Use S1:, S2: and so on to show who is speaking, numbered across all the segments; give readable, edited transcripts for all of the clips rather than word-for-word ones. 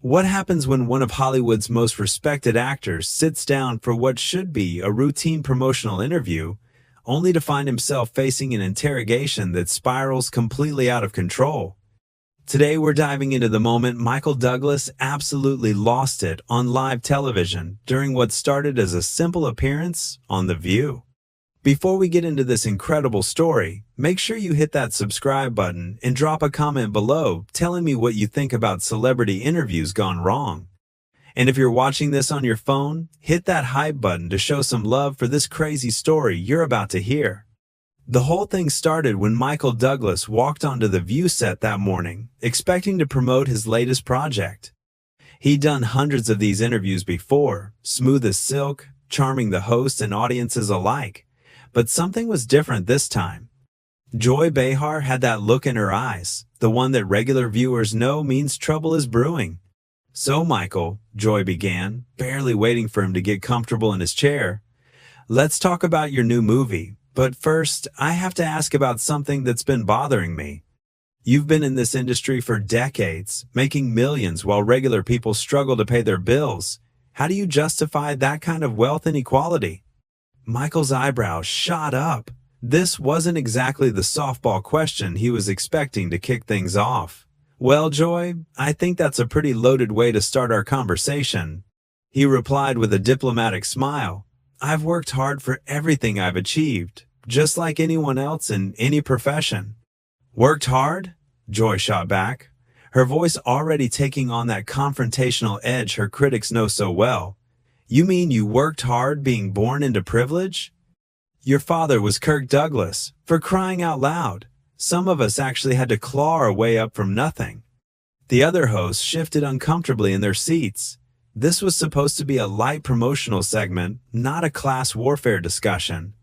S1: What happens when one of Hollywood's most respected actors sits down for what should be a routine promotional interview, only to find himself facing an interrogation that spirals completely out of control? Today we're diving into the moment Michael Douglas absolutely lost it on live television during what started as a simple appearance on The View. Before we get into this incredible story, make sure you hit that subscribe button and drop a comment below telling me what you think about celebrity interviews gone wrong. And if you're watching this on your phone, hit that hype button to show some love for this crazy story you're about to hear. The whole thing started when Michael Douglas walked onto the View set that morning, expecting to promote his latest project. He'd done hundreds of these interviews before, smooth as silk, charming the hosts and audiences alike. But something was different this time. Joy Behar had that look in her eyes, the one that regular viewers know means trouble is brewing. "So, Michael," Joy began, barely waiting for him to get comfortable in his chair, "let's talk about your new movie. But first, I have to ask about something that's been bothering me. You've been in this industry for decades, making millions while regular people struggle to pay their bills. How do you justify that kind of wealth inequality?" Michael's eyebrows shot up. This wasn't exactly the softball question he was expecting to kick things off. "Well, Joy, I think that's a pretty loaded way to start our conversation," he replied with a diplomatic smile. "I've worked hard for everything I've achieved, just like anyone else in any profession." "Worked hard?" Joy shot back, her voice already taking on that confrontational edge her critics know so well. "You mean you worked hard being born into privilege? Your father was Kirk Douglas, for crying out loud. Some of us actually had to claw our way up from nothing." The other hosts shifted uncomfortably in their seats. This was supposed to be a light promotional segment, not a class warfare discussion.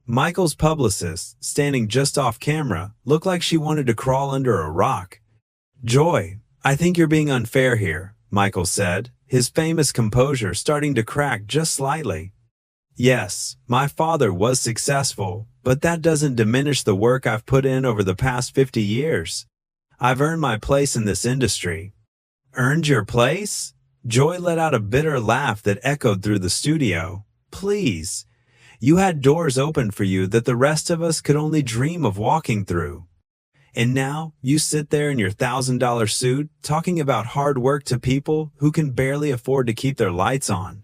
S1: Michael's publicist, standing just off camera, looked like she wanted to crawl under a rock. "Joy, I think you're being unfair here," Michael said, his famous composure starting to crack just slightly. "Yes, my father was successful, but that doesn't diminish the work I've put in over the past 50 years. I've earned my place in this industry." "Earned your place?" Joy let out a bitter laugh that echoed through the studio. "Please, you had doors open for you that the rest of us could only dream of walking through. And now you sit there in your $1,000 suit talking about hard work to people who can barely afford to keep their lights on."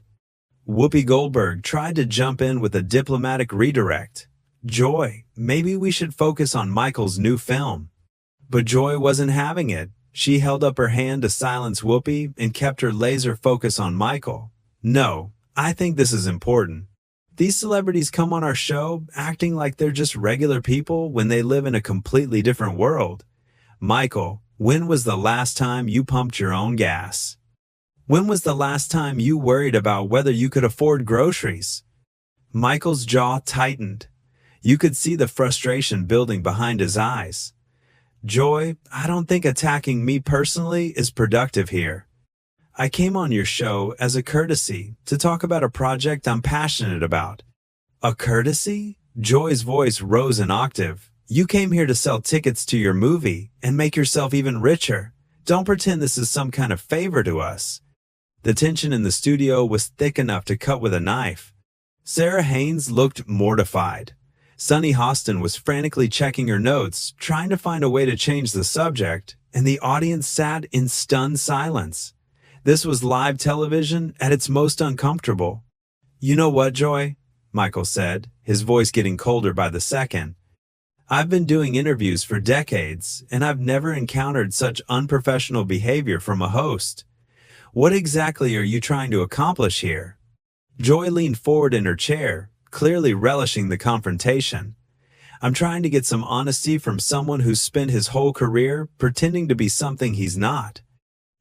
S1: Whoopi Goldberg tried to jump in with a diplomatic redirect. "Joy, maybe we should focus on Michael's new film." But Joy wasn't having it. She held up her hand to silence Whoopi and kept her laser focus on Michael. "No, I think this is important. These celebrities come on our show acting like they're just regular people when they live in a completely different world. Michael, when was the last time you pumped your own gas? When was the last time you worried about whether you could afford groceries?" Michael's jaw tightened. You could see the frustration building behind his eyes. "Joy, I don't think attacking me personally is productive here. I came on your show as a courtesy to talk about a project I'm passionate about." "A courtesy?" Joy's voice rose an octave. "You came here to sell tickets to your movie and make yourself even richer. Don't pretend this is some kind of favor to us." The tension in the studio was thick enough to cut with a knife. Sarah Haynes looked mortified. Sunny Hostin was frantically checking her notes, trying to find a way to change the subject, and the audience sat in stunned silence. This was live television at its most uncomfortable. "You know what, Joy?" Michael said, his voice getting colder by the second. "I've been doing interviews for decades, and I've never encountered such unprofessional behavior from a host. What exactly are you trying to accomplish here?" Joy leaned forward in her chair, clearly relishing the confrontation. "I'm trying to get some honesty from someone who's spent his whole career pretending to be something he's not.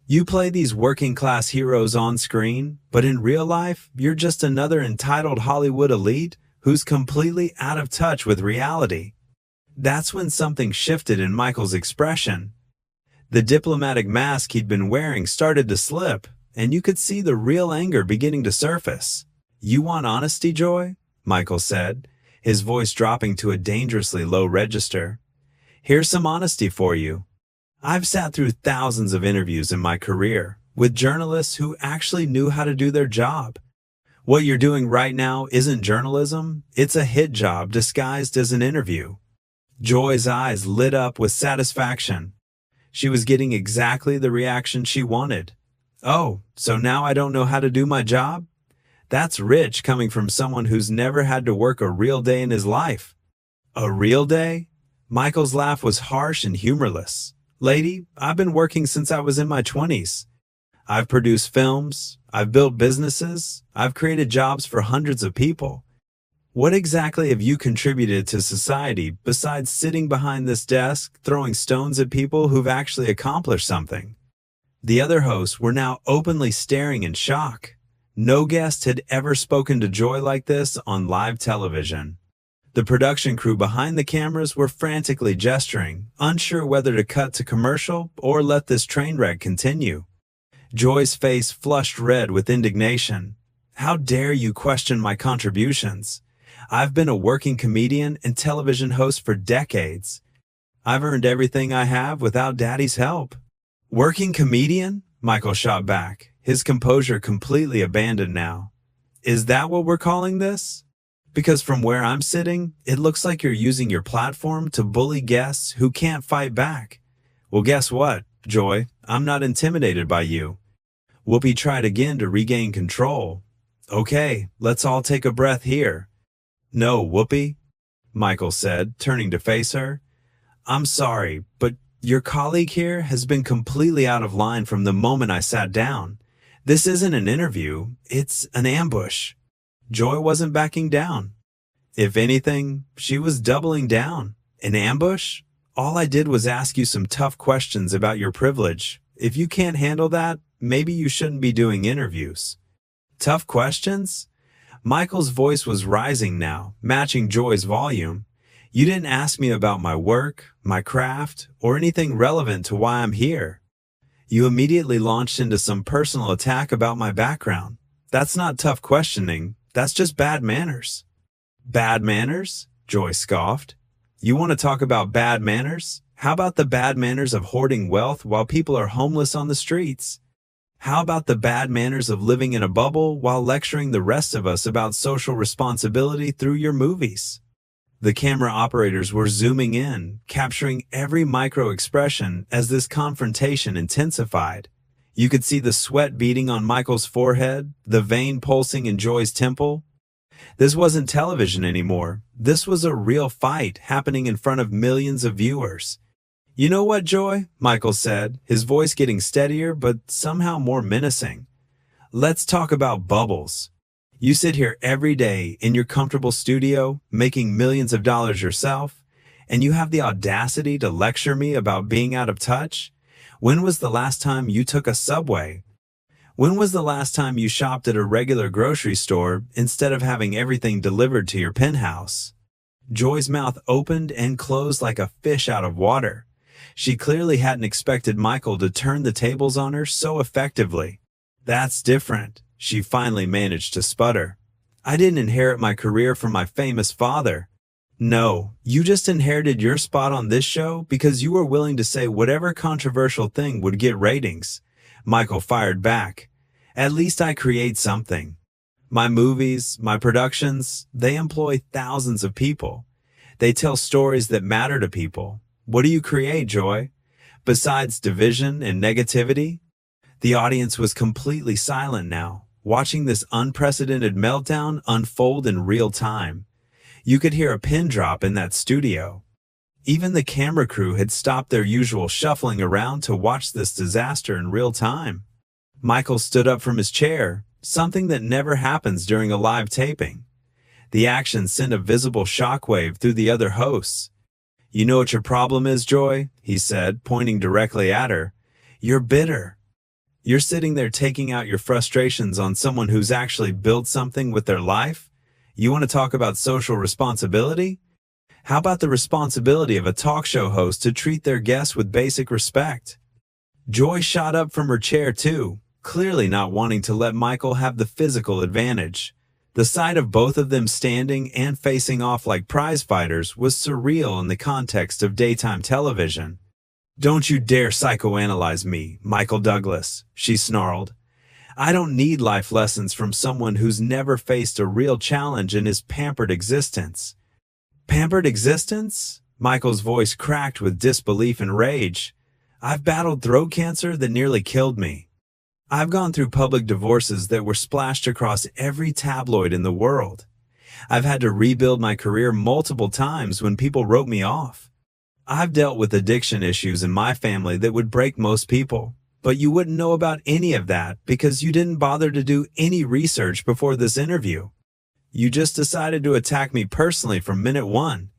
S1: You play these working-class heroes on screen, but in real life, you're just another entitled Hollywood elite who's completely out of touch with reality." That's when something shifted in Michael's expression. The diplomatic mask he'd been wearing started to slip, and you could see the real anger beginning to surface. "You want honesty, Joy?" Michael said, his voice dropping to a dangerously low register. "Here's some honesty for you. I've sat through thousands of interviews in my career, with journalists who actually knew how to do their job. What you're doing right now isn't journalism, it's a hit job disguised as an interview. Joy's eyes lit up with satisfaction. She was getting exactly the reaction she wanted. Oh, so now I don't know how to do my job? That's rich coming from someone who's never had to work a real day in his life. A real day? Michael's laugh was harsh and humorless. Lady, I've been working since I was in my 20s. I've produced films, I've built businesses, I've created jobs for hundreds of people. What exactly have you contributed to society besides sitting behind this desk, throwing stones at people who've actually accomplished something? The other hosts were now openly staring in shock. No guest had ever spoken to Joy like this on live television. The production crew behind the cameras were frantically gesturing, unsure whether to cut to commercial or let this train wreck continue. Joy's face flushed red with indignation. How dare you question my contributions? I've been a working comedian and television host for decades. I've earned everything I have without Daddy's help. Working comedian? Michael shot back, his composure completely abandoned now. Is that what we're calling this? Because from where I'm sitting, it looks like you're using your platform to bully guests who can't fight back. Well, guess what, Joy? I'm not intimidated by you. Whoopi tried again to regain control. Okay, let's all take a breath here. No, Whoopi, Michael said, turning to face her. I'm sorry, but your colleague here has been completely out of line from the moment I sat down. This isn't an interview, it's an ambush. Joy wasn't backing down. If anything, she was doubling down. An ambush? All I did was ask you some tough questions about your privilege. If you can't handle that, maybe you shouldn't be doing interviews. Tough questions? Michael's voice was rising now, matching Joy's volume. You didn't ask me about my work, my craft, or anything relevant to why I'm here. You immediately launched into some personal attack about my background. That's not tough questioning, that's just bad manners. Bad manners? Joy scoffed. You want to talk about bad manners? How about the bad manners of hoarding wealth while people are homeless on the streets? How about the bad manners of living in a bubble while lecturing the rest of us about social responsibility through your movies? The camera operators were zooming in, capturing every micro-expression as this confrontation intensified. You could see the sweat beading on Michael's forehead, the vein pulsing in Joy's temple. This wasn't television anymore. This was a real fight happening in front of millions of viewers. You know what, Joy? Michael said, his voice getting steadier but somehow more menacing. Let's talk about bubbles. You sit here every day in your comfortable studio, making millions of dollars yourself, and you have the audacity to lecture me about being out of touch? When was the last time you took a subway? When was the last time you shopped at a regular grocery store instead of having everything delivered to your penthouse? Joy's mouth opened and closed like a fish out of water. She clearly hadn't expected Michael to turn the tables on her so effectively. That's different, she finally managed to sputter. I didn't inherit my career from my famous father. No, you just inherited your spot on this show because you were willing to say whatever controversial thing would get ratings. Michael fired back. At least I create something. My movies, my productions, they employ thousands of people. They tell stories that matter to people. What do you create, Joy? Besides division and negativity? The audience was completely silent now, watching this unprecedented meltdown unfold in real time. You could hear a pin drop in that studio. Even the camera crew had stopped their usual shuffling around to watch this disaster in real time. Michael stood up from his chair, something that never happens during a live taping. The action sent a visible shockwave through the other hosts. You know what your problem is, Joy? He said, pointing directly at her. You're bitter. You're sitting there taking out your frustrations on someone who's actually built something with their life? You want to talk about social responsibility? How about the responsibility of a talk show host to treat their guests with basic respect? Joy shot up from her chair too, clearly not wanting to let Michael have the physical advantage. The sight of both of them standing and facing off like prize fighters was surreal in the context of daytime television. Don't you dare psychoanalyze me, Michael Douglas, she snarled. I don't need life lessons from someone who's never faced a real challenge in his pampered existence. Pampered existence? Michael's voice cracked with disbelief and rage. I've battled throat cancer that nearly killed me. I've gone through public divorces that were splashed across every tabloid in the world. I've had to rebuild my career multiple times when people wrote me off. I've dealt with addiction issues in my family that would break most people, but you wouldn't know about any of that because you didn't bother to do any research before this interview. You just decided to attack me personally from minute one.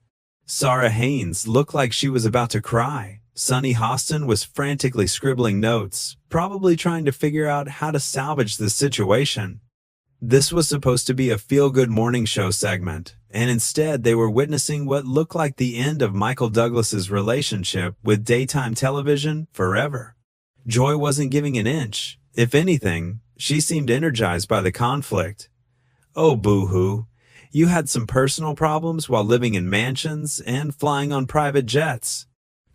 S1: Sarah Haynes looked like she was about to cry. Sonny Hostin was frantically scribbling notes, probably trying to figure out how to salvage the situation. This was supposed to be a feel-good morning show segment, and instead they were witnessing what looked like the end of Michael Douglas's relationship with daytime television forever. Joy wasn't giving an inch. If anything, she seemed energized by the conflict. Oh, boo-hoo. You had some personal problems while living in mansions and flying on private jets.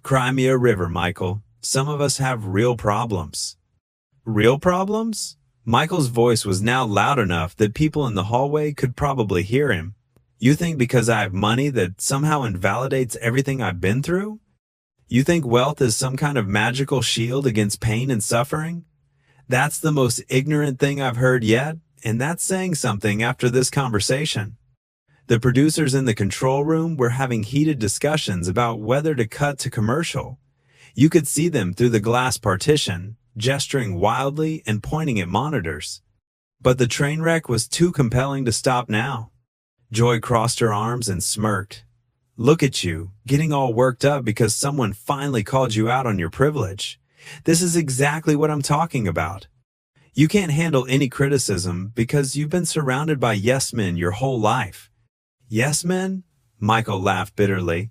S1: Cry me a river, Michael. Some of us have real problems. Real problems? Michael's voice was now loud enough that people in the hallway could probably hear him. You think because I have money that somehow invalidates everything I've been through? You think wealth is some kind of magical shield against pain and suffering? That's the most ignorant thing I've heard yet, and that's saying something after this conversation. The producers in the control room were having heated discussions about whether to cut to commercial. You could see them through the glass partition, gesturing wildly and pointing at monitors. But the train wreck was too compelling to stop now. Joy crossed her arms and smirked. Look at you, getting all worked up because someone finally called you out on your privilege. This is exactly what I'm talking about. You can't handle any criticism because you've been surrounded by yes men your whole life. Yes men? Michael laughed bitterly.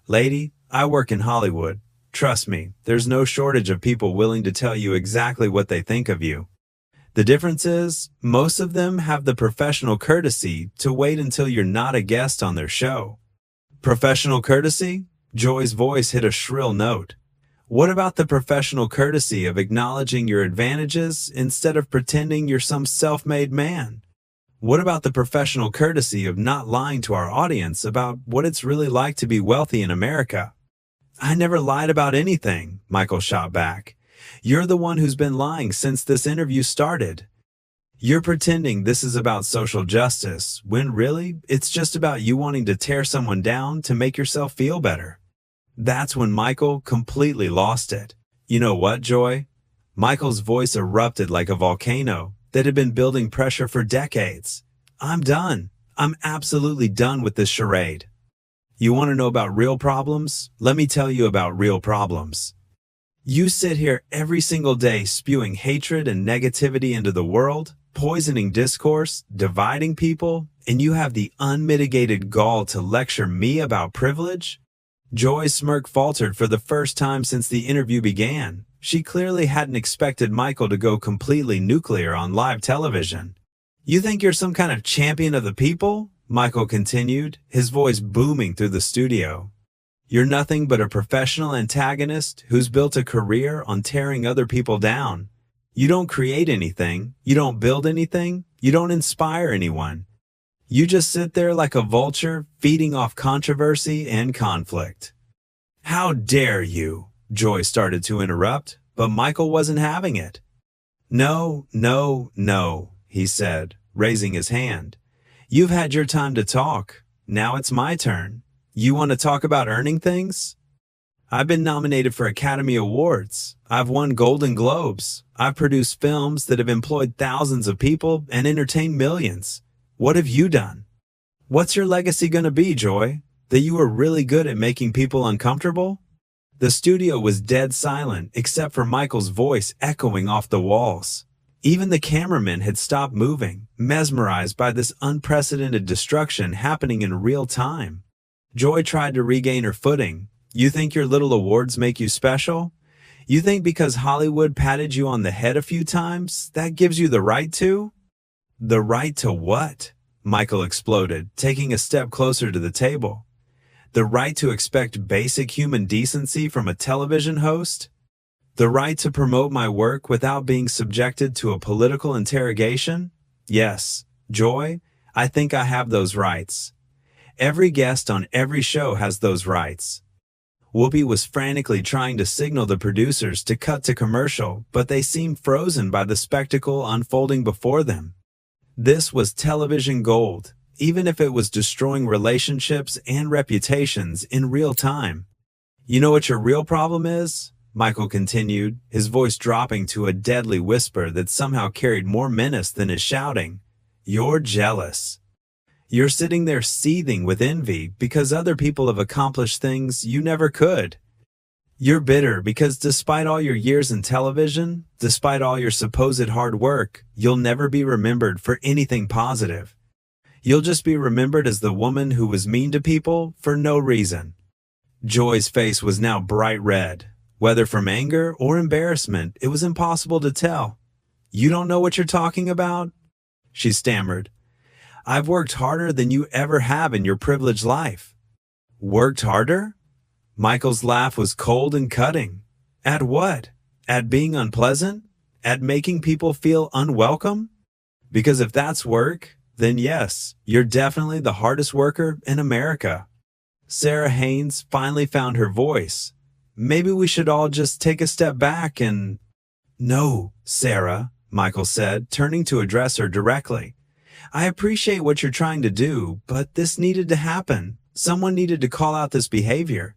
S1: Lady, I work in Hollywood. Trust me, there's no shortage of people willing to tell you exactly what they think of you. The difference is, most of them have the professional courtesy to wait until you're not a guest on their show. Professional courtesy? Joy's voice hit a shrill note. What about the professional courtesy of acknowledging your advantages instead of pretending you're some self-made man? What about the professional courtesy of not lying to our audience about what it's really like to be wealthy in America? I never lied about anything, Michael shot back. You're the one who's been lying since this interview started. You're pretending this is about social justice, when really, it's just about you wanting to tear someone down to make yourself feel better. That's when Michael completely lost it. You know what, Joy? Michael's voice erupted like a volcano that had been building pressure for decades. I'm done. I'm absolutely done with this charade. You want to know about real problems? Let me tell you about real problems. You sit here every single day spewing hatred and negativity into the world, poisoning discourse, dividing people, and you have the unmitigated gall to lecture me about privilege? Joy's smirk faltered for the first time since the interview began. She clearly hadn't expected Michael to go completely nuclear on live television. You think you're some kind of champion of the people? Michael continued, his voice booming through the studio. You're nothing but a professional antagonist who's built a career on tearing other people down. You don't create anything, you don't build anything, you don't inspire anyone. You just sit there like a vulture feeding off controversy and conflict. How dare you? Joy started to interrupt, but Michael wasn't having it. No, no, no, he said, raising his hand. You've had your time to talk. Now it's my turn. You want to talk about earning things? I've been nominated for Academy Awards. I've won Golden Globes. I've produced films that have employed thousands of people and entertained millions. What have you done? What's your legacy going to be, Joy? That you were really good at making people uncomfortable? The studio was dead silent except for Michael's voice echoing off the walls. Even the cameramen had stopped moving, mesmerized by this unprecedented destruction happening in real time. Joy tried to regain her footing. You think your little awards make you special? You think because Hollywood patted you on the head a few times, that gives you the right to? The right to what? Michael exploded, taking a step closer to the table. The right to expect basic human decency from a television host? The right to promote my work without being subjected to a political interrogation? Yes, Joy, I think I have those rights. Every guest on every show has those rights. Whoopi was frantically trying to signal the producers to cut to commercial, but they seemed frozen by the spectacle unfolding before them. This was television gold, even if it was destroying relationships and reputations in real time. You know what your real problem is? Michael continued, his voice dropping to a deadly whisper that somehow carried more menace than his shouting. You're jealous. You're sitting there seething with envy because other people have accomplished things you never could. You're bitter because despite all your years in television, despite all your supposed hard work, you'll never be remembered for anything positive. You'll just be remembered as the woman who was mean to people for no reason. Joy's face was now bright red. Whether from anger or embarrassment, it was impossible to tell. You don't know what you're talking about? She stammered. I've worked harder than you ever have in your privileged life. Worked harder? Michael's laugh was cold and cutting. At what? At being unpleasant? At making people feel unwelcome? Because if that's work, then yes, you're definitely the hardest worker in America. Sarah Haynes finally found her voice. Maybe we should all just take a step back and... No, Sarah, Michael said, turning to address her directly. I appreciate what you're trying to do, but this needed to happen. Someone needed to call out this behavior.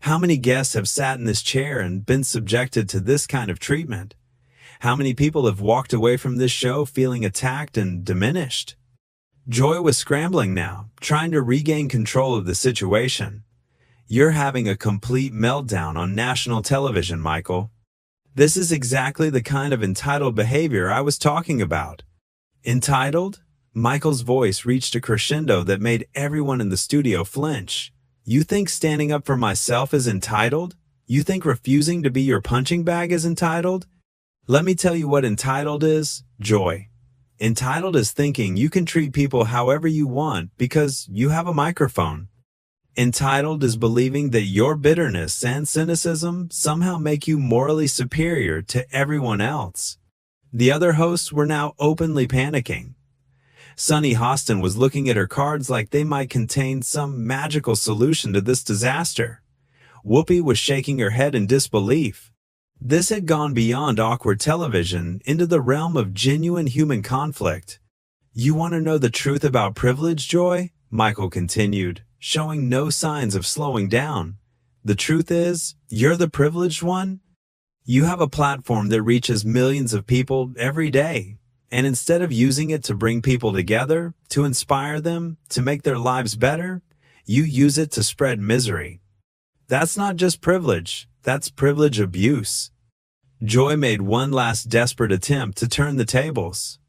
S1: How many guests have sat in this chair and been subjected to this kind of treatment? How many people have walked away from this show feeling attacked and diminished? Joy was scrambling now, trying to regain control of the situation. You're having a complete meltdown on national television, Michael. This is exactly the kind of entitled behavior I was talking about. Entitled? Michael's voice reached a crescendo that made everyone in the studio flinch. You think standing up for myself is entitled? You think refusing to be your punching bag is entitled? Let me tell you what entitled is, Joy. Entitled is thinking you can treat people however you want because you have a microphone. Entitled is believing that your bitterness and cynicism somehow make you morally superior to everyone else. The other hosts were now openly panicking. Sunny Hostin was looking at her cards like they might contain some magical solution to this disaster. Whoopi was shaking her head in disbelief. This had gone beyond awkward television into the realm of genuine human conflict. You want to know the truth about privilege, Joy? Michael continued, showing no signs of slowing down. The truth is, you're the privileged one. You have a platform that reaches millions of people every day. And instead of using it to bring people together, to inspire them, to make their lives better, you use it to spread misery. That's not just privilege, that's privilege abuse. Joy made one last desperate attempt to turn the tables.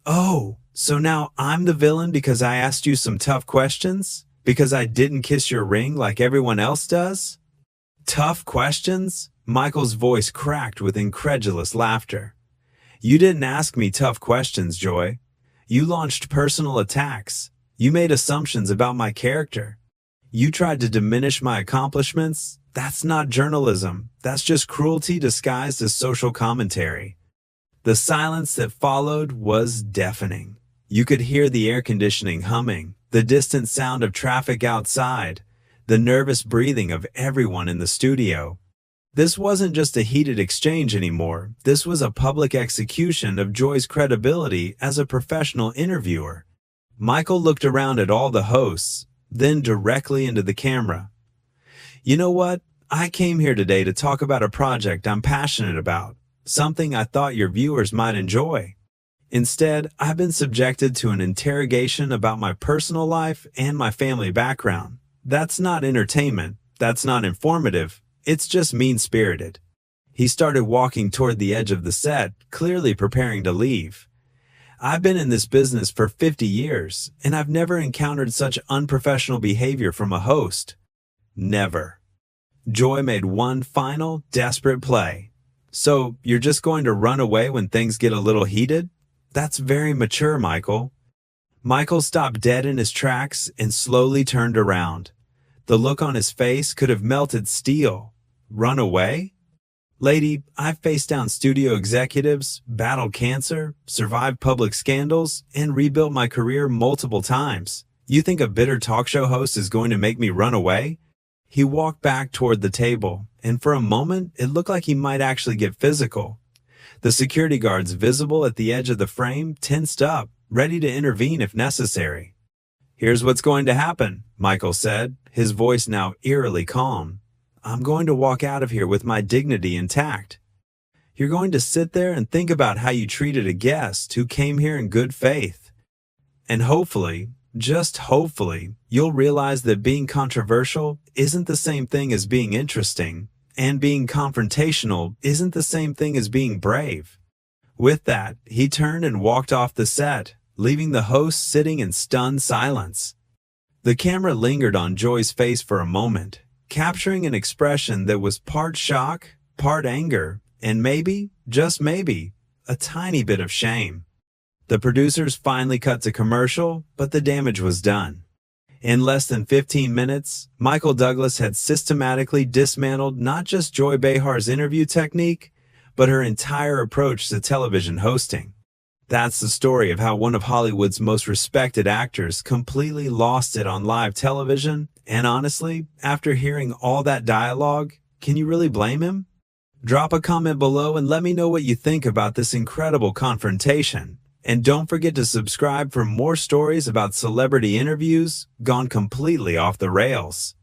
S1: Oh, so now I'm the villain because I asked you some tough questions? Because I didn't kiss your ring like everyone else does? Tough questions? Michael's voice cracked with incredulous laughter. You didn't ask me tough questions, Joy. You launched personal attacks. You made assumptions about my character. You tried to diminish my accomplishments. That's not journalism. That's just cruelty disguised as social commentary. The silence that followed was deafening. You could hear the air conditioning humming, the distant sound of traffic outside, the nervous breathing of everyone in the studio. This wasn't just a heated exchange anymore. This was a public execution of Joy's credibility as a professional interviewer. Michael looked around at all the hosts, then directly into the camera. You know what? I came here today to talk about a project I'm passionate about, something I thought your viewers might enjoy. Instead, I've been subjected to an interrogation about my personal life and my family background. That's not entertainment. That's not informative. It's just mean-spirited. He started walking toward the edge of the set, clearly preparing to leave. I've been in this business for 50 years, and I've never encountered such unprofessional behavior from a host. Never. Joy made one final, desperate play. So, you're just going to run away when things get a little heated? That's very mature, Michael. Michael stopped dead in his tracks and slowly turned around. The look on his face could have melted steel. Run away? Lady, I've faced down studio executives, battled cancer, survived public scandals, and rebuilt my career multiple times. You think a bitter talk show host is going to make me run away? He walked back toward the table, and for a moment, it looked like he might actually get physical. The security guards visible at the edge of the frame tensed up, ready to intervene if necessary. Here's what's going to happen, Michael said, his voice now eerily calm. I'm going to walk out of here with my dignity intact. You're going to sit there and think about how you treated a guest who came here in good faith. And hopefully, just hopefully, you'll realize that being controversial isn't the same thing as being interesting, and being confrontational isn't the same thing as being brave. With that, he turned and walked off the set, leaving the host sitting in stunned silence. The camera lingered on Joy's face for a moment, capturing an expression that was part shock, part anger, and maybe, just maybe, a tiny bit of shame. The producers finally cut to commercial, but the damage was done. In less than 15 minutes, Michael Douglas had systematically dismantled not just Joy Behar's interview technique, but her entire approach to television hosting. That's the story of how one of Hollywood's most respected actors completely lost it on live television, and honestly, after hearing all that dialogue, can you really blame him? Drop a comment below and let me know what you think about this incredible confrontation. And don't forget to subscribe for more stories about celebrity interviews gone completely off the rails.